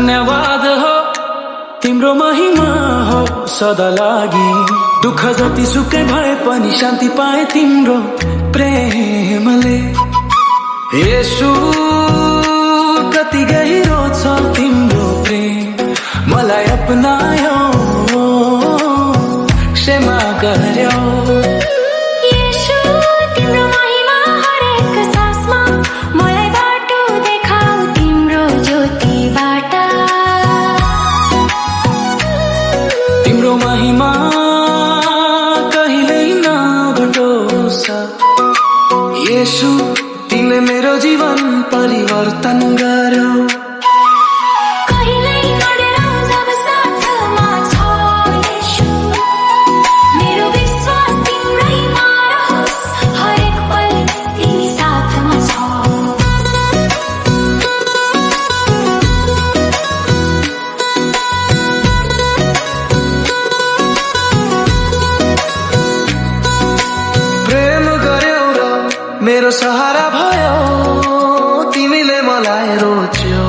धन्यवाद हो तिम्रो महिमा हो सदा लागि। दुःख जति सुकै भए पनि शान्ति पाए तिम्रो प्रेमले। येशू कति गहिरो छ तिम्रो प्रेम, मलाई अपनायो क्षमा गर्यो। येशू तिम्रो महिमा हरेक सासमा, मलाई बाटो देखाऊ तिम्रो ज्योतिबाट। तिम्रो महिमा कहिल्यै नघटोस्। येशू तिमीले मेरो जीवन परिवर्तन गर्यो। कहिल्यै नडराऊ जब साथमा छ येशू, मेरो विश्वास तिम्रैमा रहोस्, हरेक पल तिमी साथमा छ। प्रेम गर्यौ र मेरो सहारा भयो, तिमीले मलाई रोज्यौ।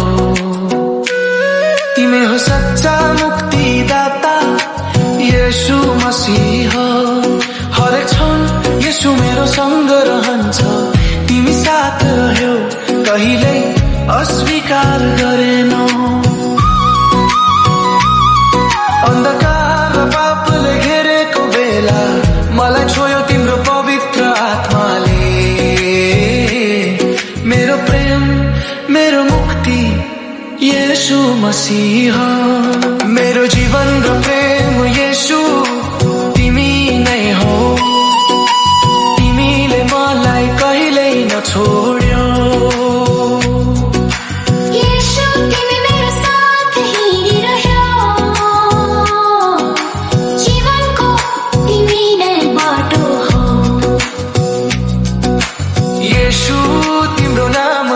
तिमी हो सच्चा मुक्तिदाता येशू मसीह। हरेक क्षण येशू मेरो सँग रहन्छ, तिमी साथ रह्यौ कहिल्यै अस्वीकार गरेनौ। अन्धकार र पापले घेरेको बेला मलाई छोयो तिम्रो पवित्र आत्माले। मेरो प्रेम मेरो मुक्ति येशू मसीह। मेरो जीवन र प्रेम येशू तिमी नै हो, तिमीले मलाई कहिल्यै नछोड्यौ। येशू तिमी मेरो साथ हिँडिरह्यौ, जीवनको तिमी नै बाटो हो। येशू तिम्रो नाम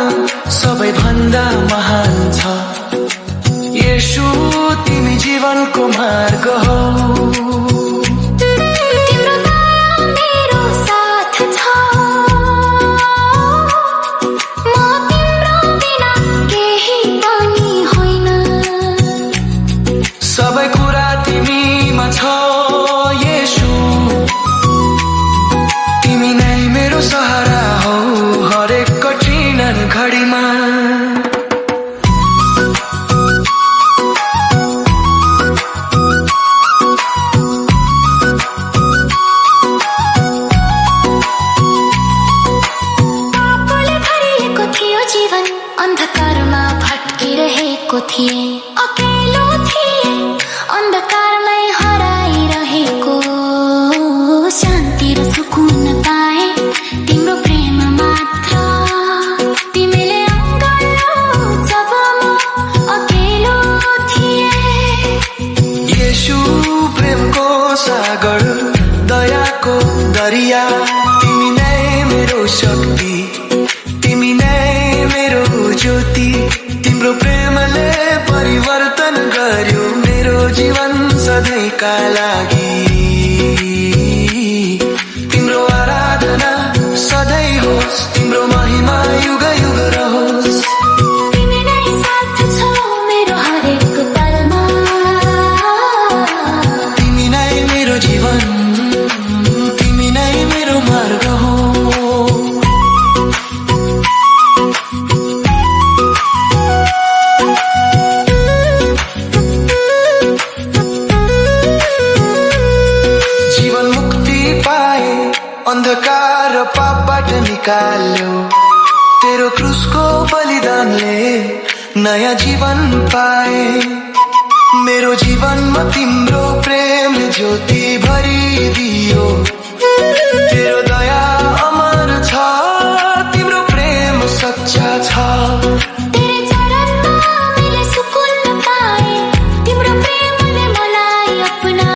सबैभन्दा महान छ। येशू तिमी जीवनको मार्ग हो। तिम्रो दया मेरो साथ छ, म तिम्रो बिना केही पनि होइन। सबै कुरा तिमीमा छ येशू, तिमी नै मेरो सहारा हो हरेक कठिन घडीमा। पापले भरिएको थियो जीवन, अन्धकारमा भट्किरहेको थिए। अकेलो थिए अन्धकारमै हराइरहेको, शान्ति र सुकुन पाए तिम्रो प्रेम मात्र। तिमीले अँगाल्यौ जब म अकेलो थिएँ। येशू प्रेमको सागर दयाको दरिया, तिमी नै मेरो शक्ति, तिमी नै मेरो ज्योति। तिम्रो प्रेमले परिवर्तन गर्यो मेरो जीवन सधैँका लागि। तिम्रो आराधना सधैँ होस्, तिम्रो महिमा युग युग रहोस्। तिमी नै साथ छौ मेरो हरेक पलमा, तिमी नै मेरो जीवन, तिमी नै मेरो मार्ग हो। जीवन मुक्ति पाए, अन्धकार र पापबाट निकाल्यो। तेरो क्रुसको बलिदानले नयाँ जीवन पाए। मेरो जीवनमा तिम्रो प्रेम ज्योति भरिदियो। तेरो